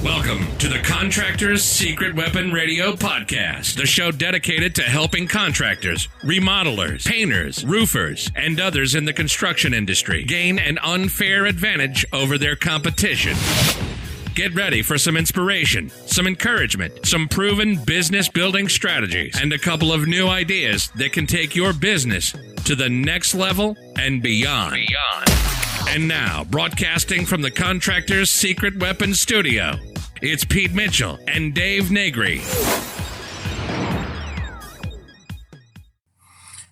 Welcome to the Contractors Secret Weapon Radio Podcast, the show dedicated to helping contractors, remodelers, painters, roofers, and others in the construction industry gain an unfair advantage over their competition. Get ready for some inspiration, some encouragement, some proven business building strategies, and a couple of new ideas that can take your business to the next level and beyond. And now, broadcasting from the Contractors Secret Weapon Studio, it's Pete Mitchell and Dave Negri.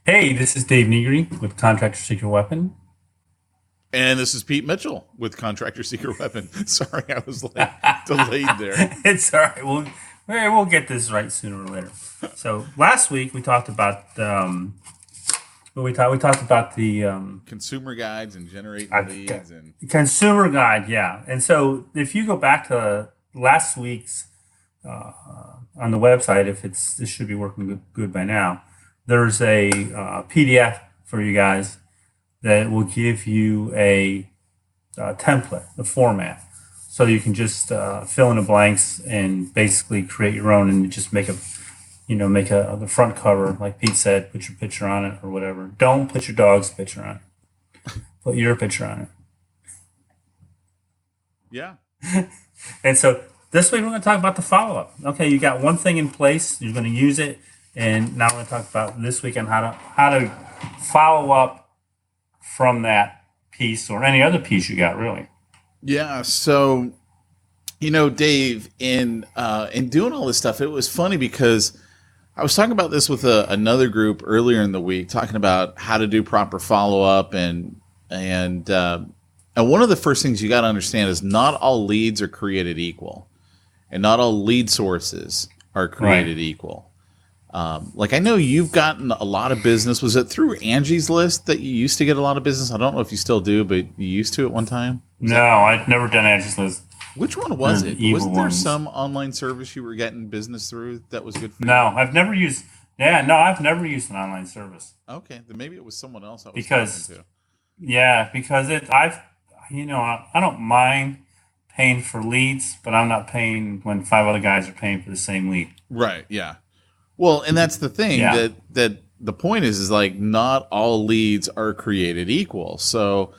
Hey, this is Dave Negri with Contractor Secret Weapon. And this is Pete Mitchell with Contractor Secret Weapon. Sorry, I was delayed there. It's all right. We'll get this right sooner or later. So last week we talked about we talked about the consumer guides and generating leads and consumer guide, yeah. And so if you go back to last week's on the website, this should be working good by now. There's a PDF for you guys that will give you a template, the format, so you can just fill in the blanks and basically create your own and just make the front cover, like Pete said, put your picture on it or whatever. Don't put your dog's picture on it. Put your picture on it. Yeah. And so this week we're going to talk about the follow-up. Okay, you got one thing in place, you're going to use it, and now we're going to talk about this week on how to follow up from that piece or any other piece you got, really. Yeah. So, Dave, in doing all this stuff, it was funny because I was talking about this with another group earlier in the week, talking about how to do proper follow up, and one of the first things you got to understand is not all leads are created equal, and not all lead sources are created equal. I know you've gotten a lot of business. Was it through Angie's List that you used to get a lot of business? I don't know if you still do, but you used to at one time? No, I've never done Angie's List. Which one was it? Wasn't there some online service you were getting business through that was good for you? No, I've never used an online service. Okay, then maybe it was someone else I was talking to. Yeah, because I don't mind paying for leads, but I'm not paying when 5 other guys are paying for the same lead. Right, yeah. Well, and that's the thing, that the point is like not all leads are created equal. So,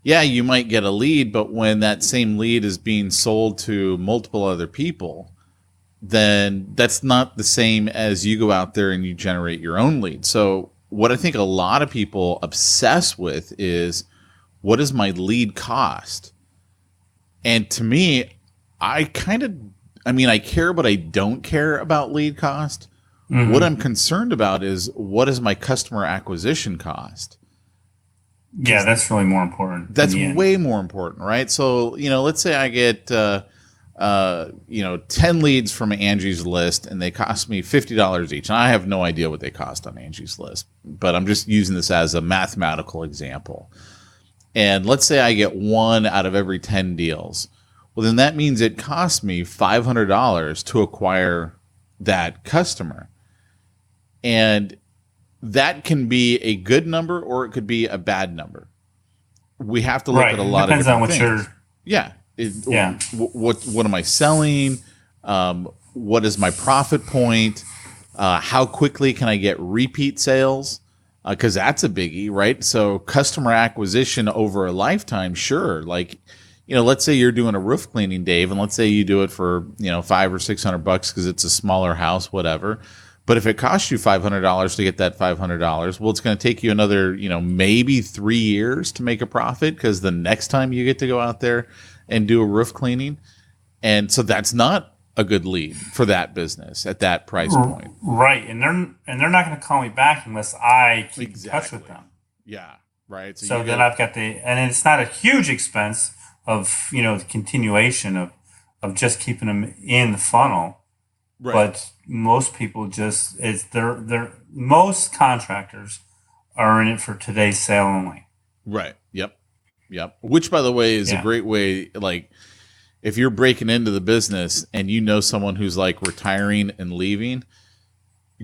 yeah, you might get a lead, but when that same lead is being sold to multiple other people, then that's not the same as you go out there and you generate your own lead. So what I think a lot of people obsess with is, what does my lead cost? And to me, I care, but I don't care about lead cost. Mm-hmm. What I'm concerned about is, what is my customer acquisition cost? Yeah, that's really more important. That's way more important, right? So, let's say I get, 10 leads from Angie's List and they cost me $50 each. And I have no idea what they cost on Angie's List, but I'm just using this as a mathematical example. And let's say I get 1 out of every 10 deals. Well, then that means it costs me $500 to acquire that customer. And that can be a good number or it could be a bad number. We have to look at a lot of different things. What am I selling? What is my profit point? How quickly can I get repeat sales? Because that's a biggie, right? So customer acquisition over a lifetime, sure. Let's say you're doing a roof cleaning, Dave, and let's say you do it for $500 or $600 because it's a smaller house, whatever. But if it costs you $500 to get that $500, well, it's going to take you another, maybe 3 years to make a profit, because the next time you get to go out there and do a roof cleaning. And so that's not a good lead for that business at that price point. Right. And they're not going to call me back unless I keep in touch with them. Yeah. Right. So then I've got and it's not a huge expense of, the continuation of just keeping them in the funnel. Right. But most people most contractors are in it for today's sale only. Right. Yep. Which, by the way, is a great way. Like, if you're breaking into the business and you know someone who's like retiring and leaving,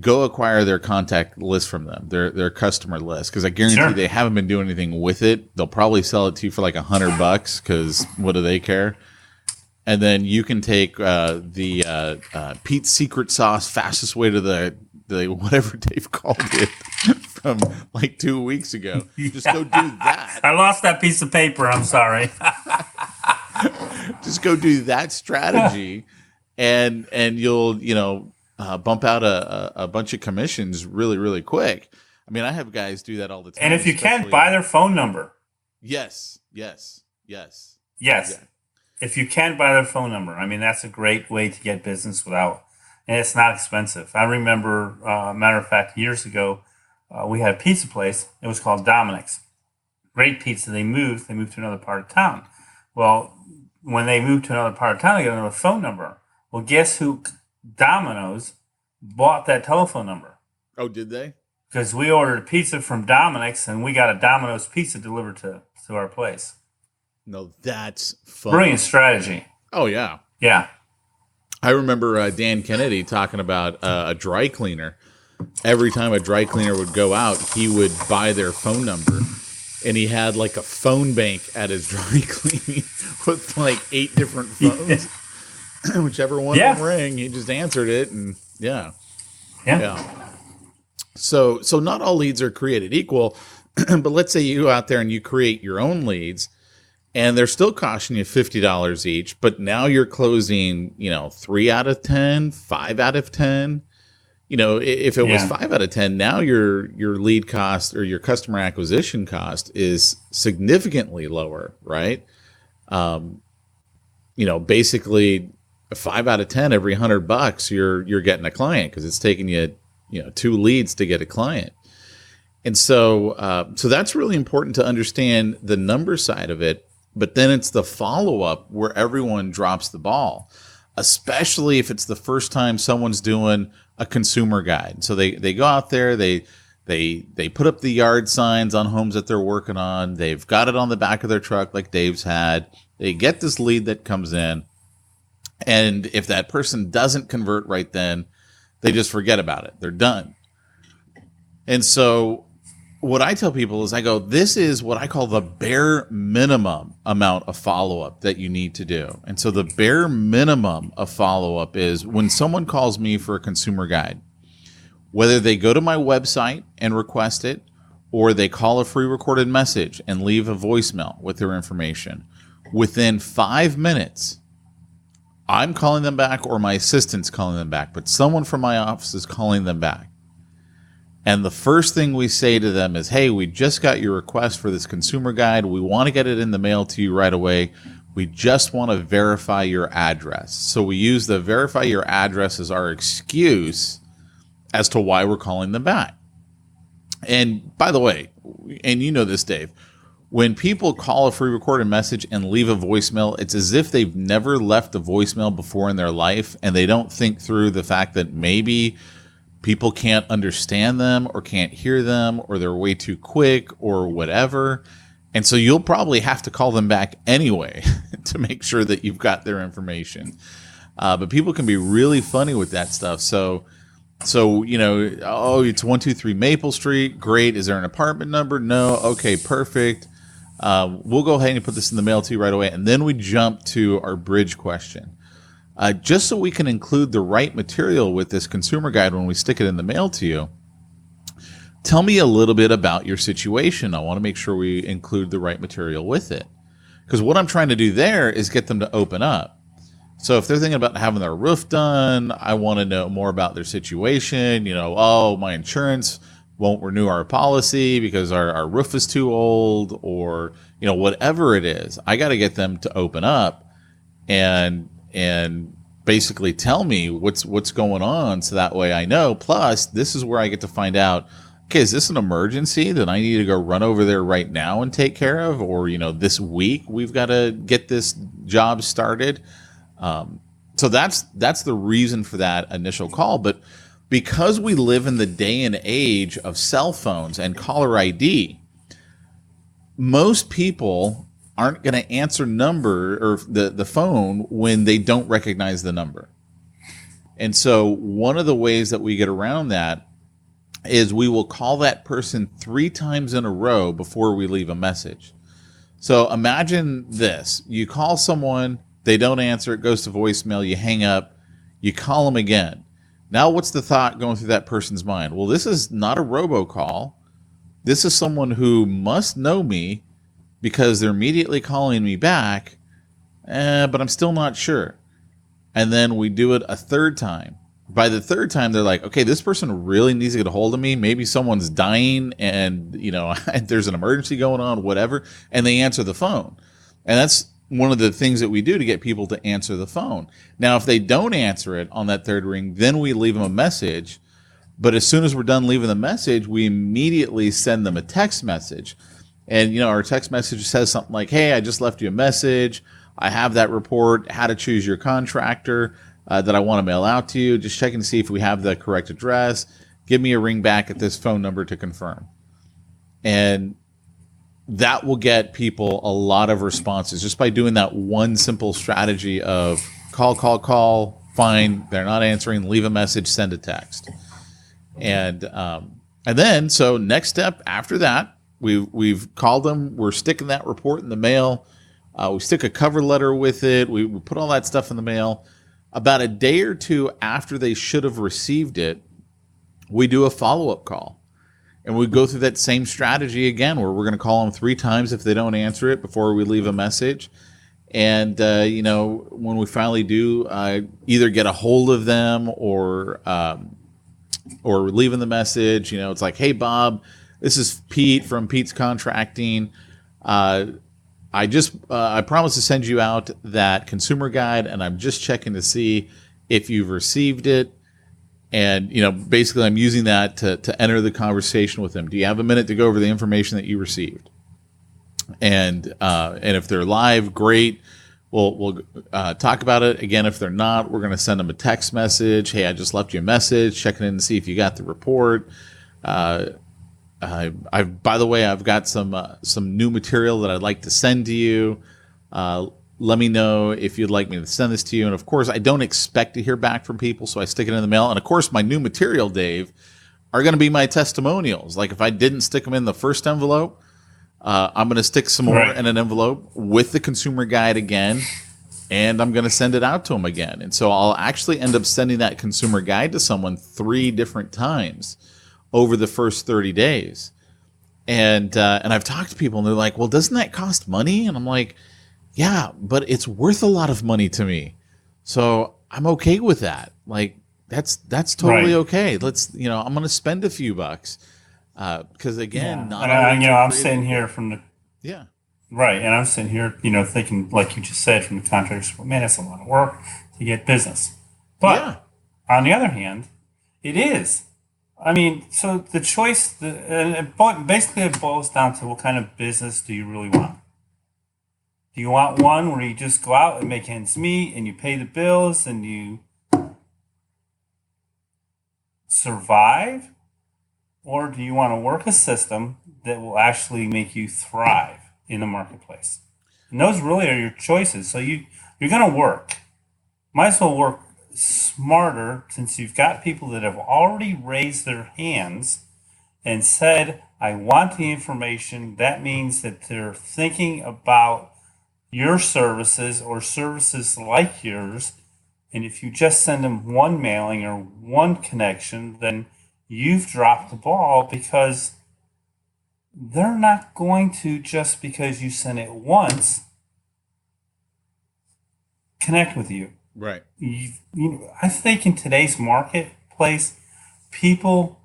go acquire their contact list from them, their customer list, because I guarantee they haven't been doing anything with it. They'll probably sell it to you for like $100 because what do they care? And then you can take the Pete's Secret Sauce fastest way to the whatever Dave called it from like 2 weeks ago. Just go do that. I lost that piece of paper. I'm sorry. Just go do that strategy, and you'll bump out a bunch of commissions really, really quick. I mean, I have guys do that all the time. And if you can, buy their phone number. Yes. Yeah. If you can buy their phone number, I mean, that's a great way to get business and it's not expensive. I remember, matter of fact, years ago, we had a pizza place. It was called Dominic's. Great pizza. They moved to another part of town. Well, when they moved to another part of town, they got another phone number. Well, guess who? Domino's bought that telephone number. Oh, did they? Because we ordered a pizza from Dominic's and we got a Domino's pizza delivered to our place. No, that's fun. Brilliant strategy. Oh, yeah. Yeah. I remember Dan Kennedy talking about a dry cleaner. Every time a dry cleaner would go out, he would buy their phone number. And he had like a phone bank at his dry cleaning with like 8 different phones. Whichever one would ring, he just answered it. And yeah. So not all leads are created equal. But let's say you go out there and you create your own leads. And they're still costing you $50 each, but now you're closing, 3 out of 10, 5 out of 10. If it was 5 out of 10, now your lead cost or your customer acquisition cost is significantly lower, right? Basically 5 out of 10 every $100 you're getting a client because it's taking you 2 leads to get a client. And so that's really important to understand the number side of it. But then it's the follow-up where everyone drops the ball, especially if it's the first time someone's doing a consumer guide. So they go out there, they put up the yard signs on homes that they're working on. They've got it on the back of their truck like Dave's had. They get this lead that comes in. And if that person doesn't convert right then, they just forget about it. They're done. And so what I tell people is I go, this is what I call the bare minimum amount of follow-up that you need to do. And so the bare minimum of follow-up is when someone calls me for a consumer guide, whether they go to my website and request it, or they call a free recorded message and leave a voicemail with their information, within 5 minutes, I'm calling them back or my assistant's calling them back, but someone from my office is calling them back. And the first thing we say to them is, hey, we just got your request for this consumer guide. We want to get it in the mail to you right away. We just want to verify your address. So we use the verify your address as our excuse as to why we're calling them back. And by the way, and you know this, Dave, when people call a free recorded message and leave a voicemail, it's as if they've never left a voicemail before in their life, and they don't think through the fact that maybe people can't understand them or can't hear them or they're way too quick or whatever. And so you'll probably have to call them back anyway to make sure that you've got their information. But people can be really funny with that stuff. So it's 123 Maple Street. Great. Is there an apartment number? No. Okay, perfect. We'll go ahead and put this in the mail to you right away. And then we jump to our bridge question. Just so we can include the right material with this consumer guide when we stick it in the mail to you, tell me a little bit about your situation. I want to make sure we include the right material with it. Because what I'm trying to do there is get them to open up. So if they're thinking about having their roof done, I want to know more about their situation. My insurance won't renew our policy because our roof is too old, or, whatever it is. I got to get them to open up and basically tell me what's going on, so that way I know. Plus, this is where I get to find out, okay, is this an emergency that I need to go run over there right now and take care of? Or, this week we've got to get this job started. So that's the reason for that initial call. But because we live in the day and age of cell phones and caller ID, most people aren't going to answer number or the phone when they don't recognize the number. And so one of the ways that we get around that is we will call that person 3 times in a row before we leave a message. So imagine this. You call someone They don't answer. It goes to voicemail. You hang up. You call them again. Now, what's the thought going through that person's mind? Well, this is not a robocall. This is someone who must know me because they're immediately calling me back, but I'm still not sure. And then we do it a third time. By the third time, they're like, okay, this person really needs to get a hold of me. Maybe someone's dying and, there's an emergency going on, whatever. And they answer the phone. And that's one of the things that we do to get people to answer the phone. Now, if they don't answer it on that third ring, then we leave them a message. But as soon as we're done leaving the message, we immediately send them a text message. And, our text message says something like, hey, I just left you a message. I have that report, how to choose your contractor that I want to mail out to you. Just checking to see if we have the correct address. Give me a ring back at this phone number to confirm. And that will get people a lot of responses just by doing that one simple strategy of call, fine, they're not answering, leave a message, send a text. And then, so next step after that, we've called them, we're sticking that report in the mail. We stick a cover letter with it. We put all that stuff in the mail. About a day or two after they should have received it, we do a follow-up call. And we go through that same strategy again, where we're going to call them 3 times if they don't answer it before we leave a message. And, when we finally do either get a hold of them or leaving the message, it's like, hey, Bob, this is Pete from Pete's Contracting. I promised to send you out that consumer guide, and I'm just checking to see if you've received it. And, basically I'm using that to enter the conversation with them. Do you have a minute to go over the information that you received? And if they're live, great. We'll talk about it. Again, if they're not, we're going to send them a text message. Hey, I just left you a message, checking in to see if you got the report. By the way, I've got some new material that I'd like to send to you. Let me know if you'd like me to send this to you. And of course, I don't expect to hear back from people, so I stick it in the mail. And of course, my new material, Dave, are going to be my testimonials. Like if I didn't stick them in the first envelope, I'm going to stick some more in an envelope with the consumer guide again, and I'm going to send it out to them again. And so I'll actually end up sending that consumer guide to someone 3 different times over the first 30 days. And I've talked to people, and they're like, well, doesn't that cost money? And I'm like, yeah, but it's worth a lot of money to me. So I'm okay with that. Like, that's totally okay. Let's, I'm going to spend a few bucks. Because again, I'm sitting here from the right, and I'm sitting here, thinking like you just said from the contractors, well, man, that's a lot of work to get business. But on the other hand, it is. I mean, so the choice, basically it boils down to what kind of business do you really want? Do you want one where you just go out and make ends meet and you pay the bills and you survive? Or do you want to work a system that will actually make you thrive in the marketplace? And those really are your choices. So you're going to work. Might as well work smarter, since you've got people that have already raised their hands and said, I want the information. That means that they're thinking about your services or services like yours. And if you just send them one mailing or one connection, then you've dropped the ball, because they're not going to, just because you send it once, connect with you. Right. I think in today's marketplace, people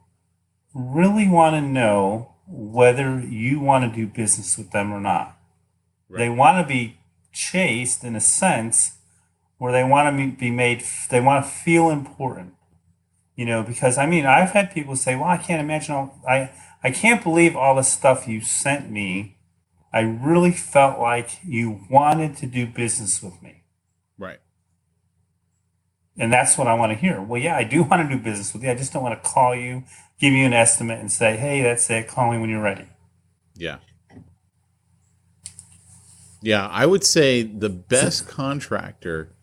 really want to know whether you want to do business with them or not. Right. They want to be chased in a sense where they want to be made, they want to feel important. Because I've had people say, well, I can't imagine I can't believe all the stuff you sent me. I really felt like you wanted to do business with me. Right. And that's what I want to hear. Well, yeah, I do want to do business with you. I just don't want to call you, give you an estimate and say, hey, that's it. Call me when you're ready. Yeah. Yeah, I would say the best contractor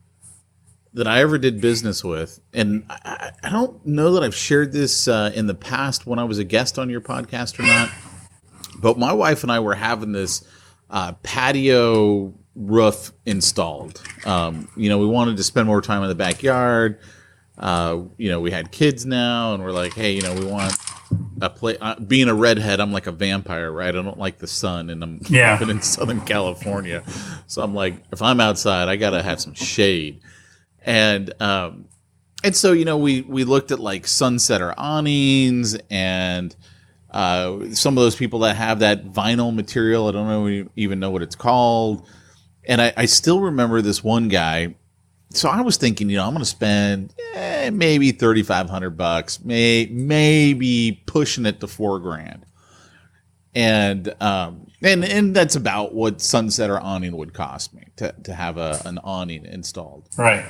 that I ever did business with, and I don't know that I've shared this in the past when I was a guest on your podcast or not, but my wife and I were having this patio roof installed. We wanted to spend more time in the backyard. We had kids now, and we're like, hey, we want a play. Being a redhead, I'm like a vampire, right? I don't like the sun, and I'm living in Southern California, so I'm like, if I'm outside, I gotta have some shade. And so we looked at like sunsetter awnings and some of those people that have that vinyl material. I don't even know what it's called. And I still remember this one guy. So I was thinking, I'm going to spend maybe $3,500, maybe pushing it to $4,000. And that's about what sunsetter awning would cost me to have an awning installed. Right.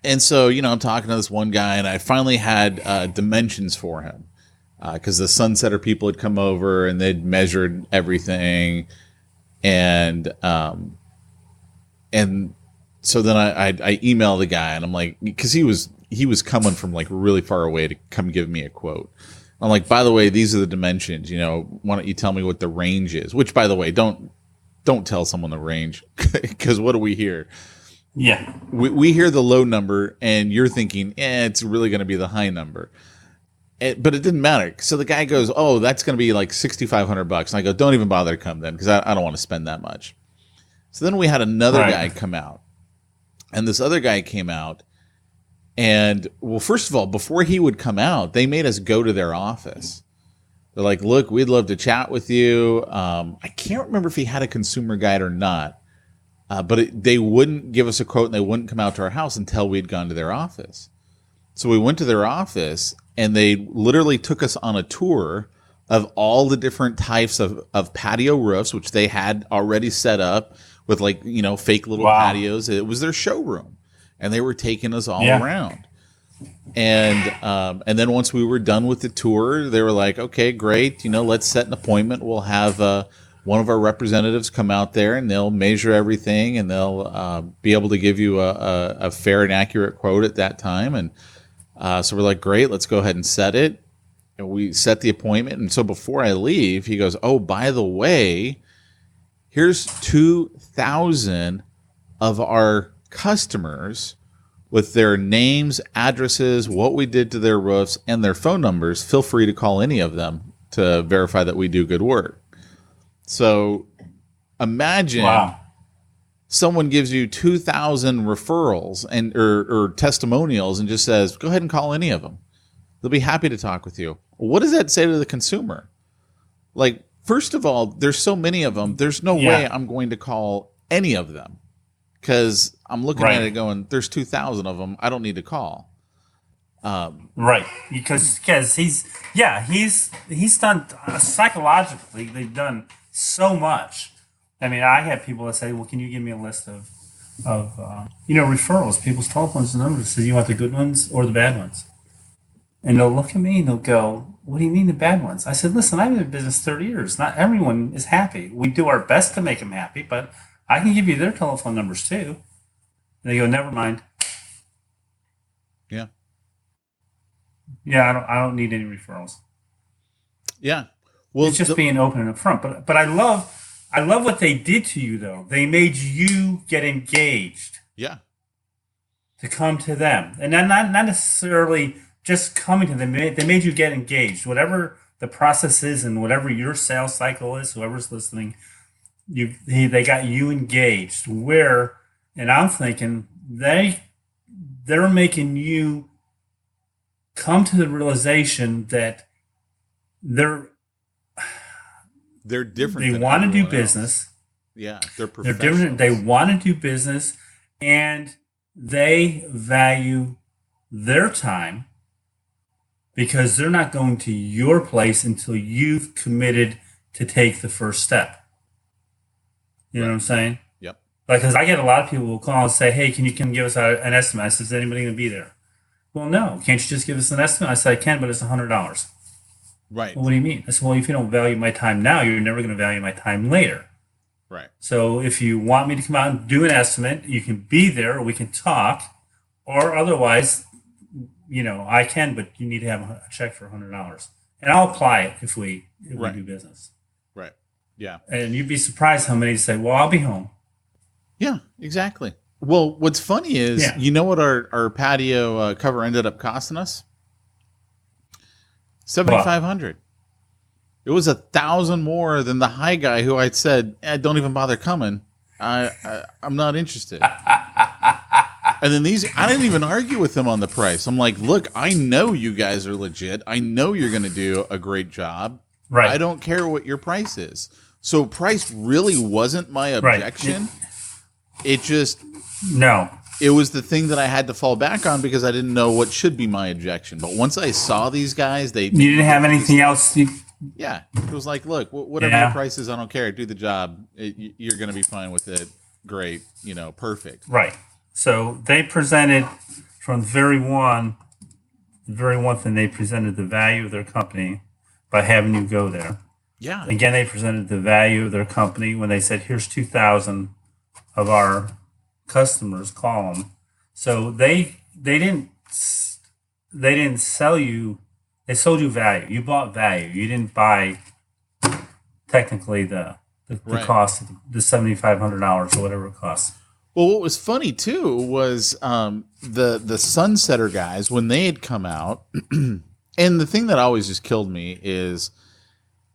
And so, I'm talking to this one guy, and I finally had dimensions for him because the sunsetter people had come over and they'd measured everything. And so then I emailed the guy, and I'm like, because he was coming from like really far away to come give me a quote. I'm like, by the way, these are the dimensions. Why don't you tell me what the range is? Which, by the way, don't tell someone the range, because what do we hear? Yeah, we hear the low number, and you're thinking, it's really going to be the high number. But it didn't matter. So the guy goes, oh, that's going to be like $6,500. And I go, don't even bother to come then, because I don't want to spend that much. So then we had another guy come out. And this other guy came out. And, well, first of all, before he would come out, they made us go to their office. They're like, look, we'd love to chat with you. I can't remember if he had a consumer guide or not. But they wouldn't give us a quote, and they wouldn't come out to our house until we'd gone to their office. So we went to their office, and they literally took us on a tour of all the different types of patio roofs, which they had already set up with like, fake little patios. It was their showroom, and they were taking us all around. And then once we were done with the tour, they were like, okay, great. Let's set an appointment. We'll have one of our representatives come out there, and they'll measure everything, and they'll be able to give you a fair and accurate quote at that time. And so we're like, great, let's go ahead and set it. And we set the appointment. And so before I leave, he goes, oh, by the way, here's 2,000 of our customers with their names, addresses, what we did to their roofs, and their phone numbers. Feel free to call any of them to verify that we do good work. So imagine someone gives you 2,000 referrals and or testimonials and just says, go ahead and call any of them. They'll be happy to talk with you. What does that say to the consumer? Like, first of all, there's so many of them. There's no way I'm going to call any of them because I'm looking at it going, there's 2,000 of them. I don't need to call. Right. Because he's done psychologically, they've done so much. I mean, I have people that say, well, can you give me a list of referrals, people's telephones and numbers? So you want the good ones or the bad ones? And they'll look at me and they'll go, what do you mean the bad ones? I said, listen, I've been in business 30 years. Not everyone is happy. We do our best to make them happy, but I can give you their telephone numbers too. And they go, never mind. Yeah. Yeah, I don't need any referrals. Yeah. Well, it's just being open and upfront. But I love what they did to you, though. They made you get engaged. Yeah. To come to them. And not necessarily just coming to them. They made you get engaged. Whatever the process is and whatever your sales cycle is, whoever's listening, they got you engaged. And I'm thinking they're making you come to the realization that they're different. They want to do business. Yeah, they're professionals. They're different. They want to do business, and they value their time because they're not going to your place until you've committed to take the first step. You know what I'm saying? Yep. Like, because I get a lot of people who call and say, "Hey, can you give us an estimate?" I said, "Is anybody going to be there?" Well, no. Can't you just give us an estimate? I said, "I can, but it's $100." Right. Well, what do you mean? I said, well, if you don't value my time now, you're never going to value my time later. Right. So if you want me to come out and do an estimate, you can be there, or we can talk, or otherwise, I can, but you need to have a check for $100, and I'll apply it if we do business. Right. Yeah. And you'd be surprised how many say, "Well, I'll be home." Yeah, exactly. Well, what's funny is, you know what our patio cover ended up costing us? $7,500. It was $1,000 more than the high guy who I'd said, don't even bother coming. I'm not interested. And then I didn't even argue with him on the price. I'm like, look, I know you guys are legit. I know you're going to do a great job. Right. I don't care what your price is. So price really wasn't my objection. Right. It just... No. It was the thing that I had to fall back on because I didn't know what should be my objection. But once I saw these guys, you didn't have anything else. Yeah. It was like, look, whatever your price is, I don't care. Do the job. You're going to be fine with it. Great. Perfect. Right. So they presented from the very one thing, they presented the value of their company by having you go there. Yeah. Again, they presented the value of their company when they said, here's 2,000 of our customers, call them. So they didn't sell you, they sold you value. You bought value. You didn't buy technically the cost of the $7,500 or whatever it costs. Well, what was funny too was the Sunsetter guys when they had come out, and the thing that always just killed me is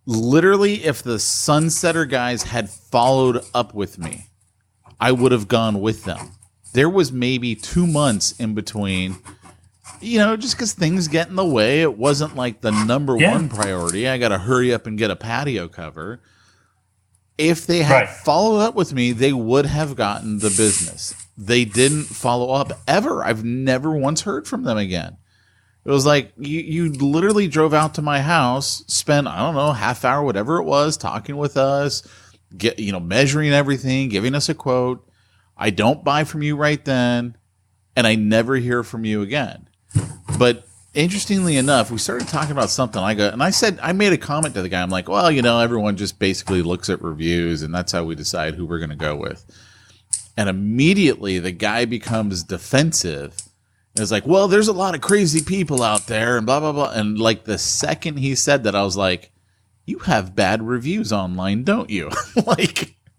literally if the Sunsetter guys had followed up with me, I would have gone with them. There was maybe 2 months in between, just because things get in the way. It wasn't like the number one priority. I got to hurry up and get a patio cover. If they had followed up with me, they would have gotten the business. They didn't follow up ever. I've never once heard from them again. It was like you literally drove out to my house, spent, I don't know, half hour, whatever it was, talking with us, measuring everything, giving us a quote. I don't buy from you right then, and I never hear from you again. But interestingly enough, we started talking about something. I made a comment to the guy. I'm like, well, everyone just basically looks at reviews, and that's how we decide who we're going to go with. And immediately the guy becomes defensive. And it's like, well, there's a lot of crazy people out there, and blah, blah, blah. And like the second he said that, I was like, you have bad reviews online, don't you?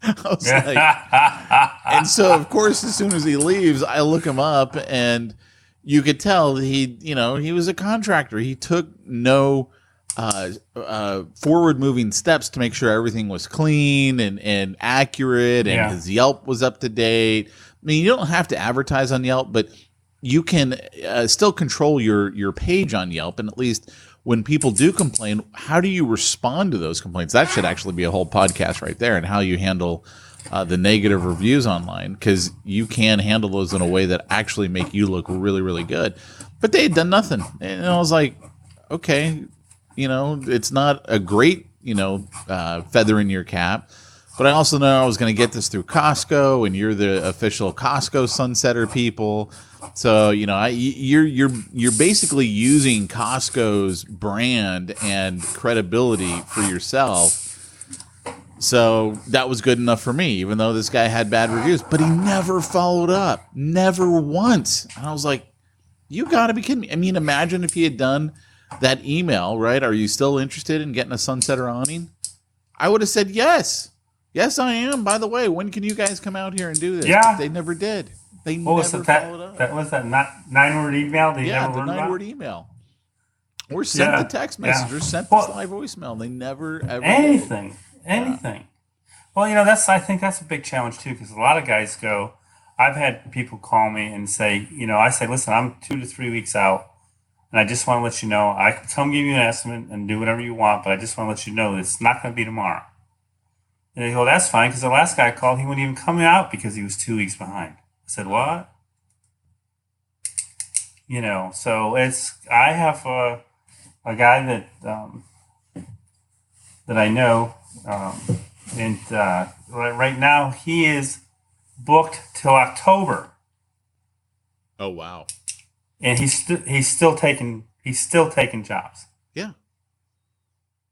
And so, of course, as soon as he leaves, I look him up, and you could tell he was a contractor. He took no forward-moving steps to make sure everything was clean and accurate, and his Yelp was up to date. I mean, you don't have to advertise on Yelp, but you can still control your page on Yelp, and at least when people do complain, how do you respond to those complaints? That should actually be a whole podcast right there, and how you handle the negative reviews online, because you can handle those in a way that actually make you look really, really good. But they had done nothing. And I was like, okay, it's not a great, feather in your cap. But I also know I was going to get this through Costco, and you're the official Costco Sunsetter people. So, you're basically using Costco's brand and credibility for yourself. So that was good enough for me, even though this guy had bad reviews. But he never followed up. Never once. And I was like, you got to be kidding me. I mean, imagine if he had done that email, right? Are you still interested in getting a Sunsetter awning? I would have said yes. Yes, I am. By the way, when can you guys come out here and do this? Yeah. But they never did. They never followed up. That was that 9-word email? The 9-word email. Or sent the text message or sent the live voicemail. They never, ever anything. Well, I think that's a big challenge too, because a lot of guys go, I've had people call me and say, I say, listen, I'm 2 to 3 weeks out, and I just want to let you know, I can come give you an estimate and do whatever you want, but I just want to let you know it's not going to be tomorrow. And they go, that's fine, because the last guy I called, he wouldn't even come out because he was 2 weeks behind. I said, what? So I have a guy that I know, and right now he is booked till October. Oh wow! And he's still taking jobs. Yeah.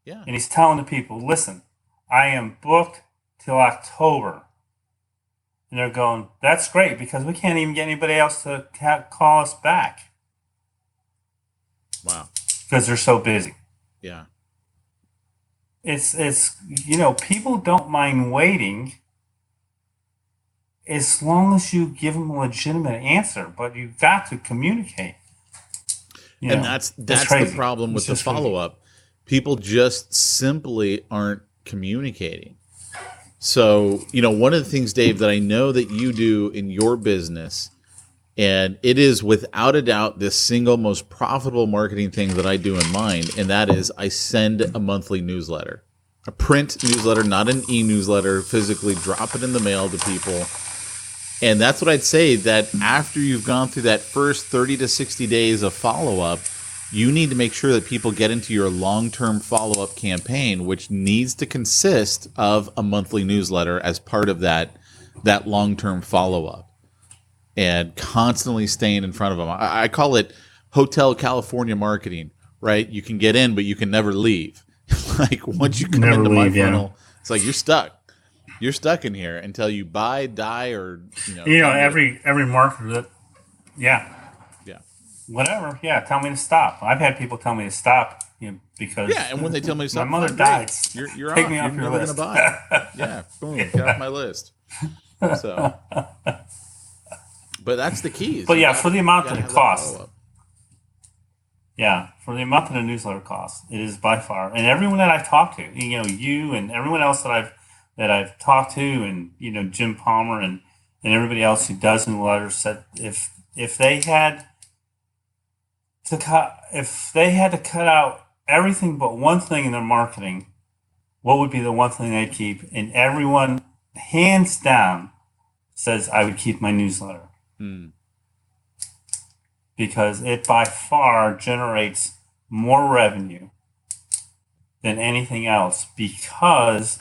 And he's telling the people, listen, I am booked till October. And they're going, that's great, because we can't even get anybody else to call us back. Wow. Because they're so busy. Yeah. It's people don't mind waiting as long as you give them a legitimate answer, but you've got to communicate. And that's the problem with the follow-up. People just simply aren't communicating. So, one of the things, Dave, that I know that you do in your business, and it is without a doubt the single most profitable marketing thing that I do in mine, and that is I send a monthly newsletter. A print newsletter, not an e-newsletter, physically drop it in the mail to people. And that's what I'd say, that after you've gone through that first 30 to 60 days of follow-up, you need to make sure that people get into your long-term follow-up campaign, which needs to consist of a monthly newsletter as part of that long-term follow-up. And constantly staying in front of them. I call it Hotel California marketing, right? You can get in, but you can never leave. Like once you come into my funnel, it's like you're stuck. You're stuck in here until you buy, die, or every marketer that, whatever, tell me to stop. I've had people tell me to stop, because and when they tell me to stop, my mother died. You're take off. me off you're your never list. Gonna buy. Boom, get off my list. So, but that's the key. But for the amount that it costs. Yeah, for the amount that a newsletter costs, it is by far. And everyone that I've talked to, you and everyone else that I've talked to, and Jim Palmer and everybody else who does newsletters said if they had to cut out everything but one thing in their marketing, what would be the one thing they'd keep? And everyone, hands down, says I would keep my newsletter. Because it by far generates more revenue than anything else, because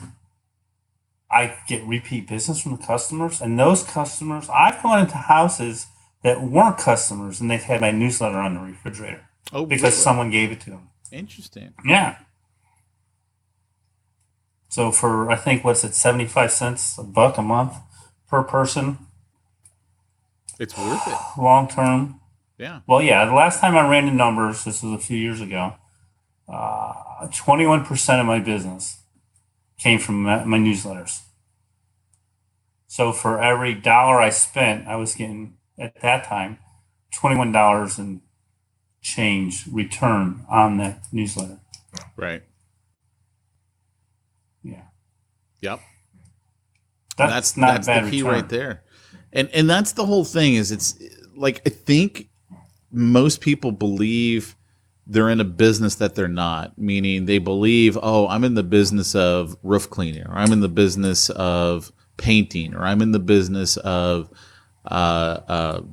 I get repeat business from the customers, and those customers, I've gone into houses that weren't customers and they've had my newsletter on the refrigerator because someone gave it to them. Interesting. Yeah. So for, I think, 75 cents, $1 a month per person. It's worth it. Long term. Yeah. Well, the last time I ran the numbers, this was a few years ago, 21% of my business came from my newsletters. So for every dollar I spent, I was getting, at that time, $21 and change return on that newsletter. Right. Yeah. Yep. That's not the bad key return. right there. And that's the whole thing, is it's like, I think most people believe they're in a business that they're not, meaning they believe, I'm in the business of roof cleaning, or I'm in the business of painting, or I'm in the business of redoing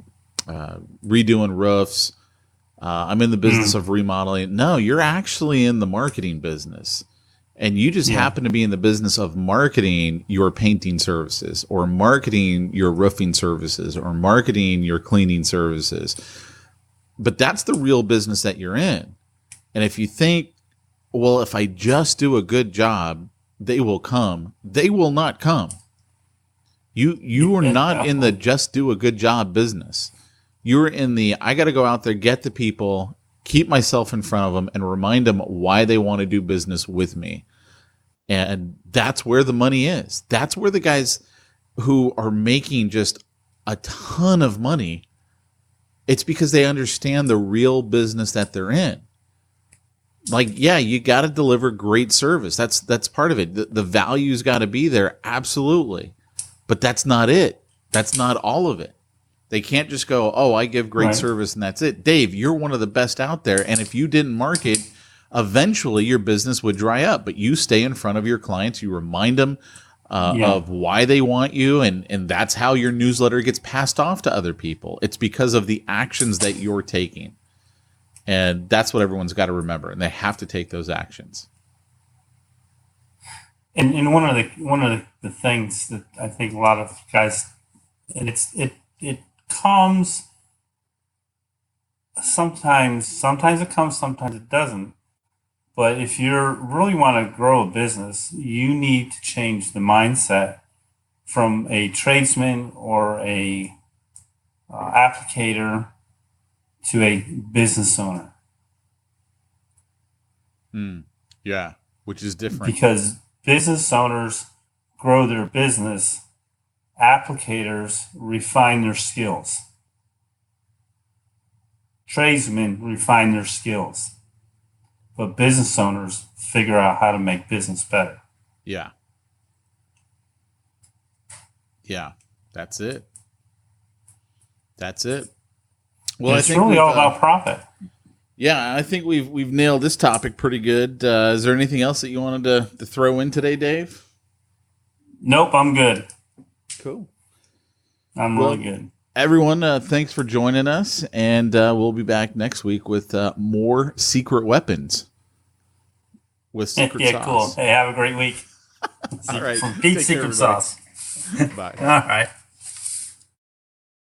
roofs. I'm in the business of remodeling. No, you're actually in the marketing business. And you just happen to be in the business of marketing your painting services, or marketing your roofing services, or marketing your cleaning services. But that's the real business that you're in. And if you think, well, if I just do a good job, they will come. They will not come. You are not in the just do a good job business. You're in the, I got to go out there, get the people, keep myself in front of them, and remind them why they want to do business with me. And that's where the money is. That's where the guys who are making just a ton of money, it's because they understand the real business that they're in. Like, you got to deliver great service. That's part of it. The value's got to be there, absolutely. But that's not it. That's not all of it. They can't just go, I give great service and that's it. Dave, you're one of the best out there. And if you didn't market, eventually your business would dry up. But you stay in front of your clients. You remind them of why they want you. And that's how your newsletter gets passed off to other people. It's because of the actions that you're taking. And that's what everyone's got to remember. And they have to take those actions. And one of the things that I think a lot of guys, and it comes sometimes it comes, sometimes it doesn't. But if you really want to grow a business, you need to change the mindset from a tradesman or a applicator to a business owner. Yeah, which is different. Because business owners grow their business Applicators refine their skills. Tradesmen refine their skills. But business owners figure out how to make business better. Yeah. Yeah. That's it. That's it. Well, it's really all about profit. Yeah, I think we've nailed this topic pretty good. Is there anything else that you wanted to throw in today, Dave? Nope, I'm good. Cool. I'm really good. Everyone, thanks for joining us, and we'll be back next week with more secret weapons with secret sauce. Cool. Hey, have a great week. All right. From Pete's Secret Sauce. Bye. All right.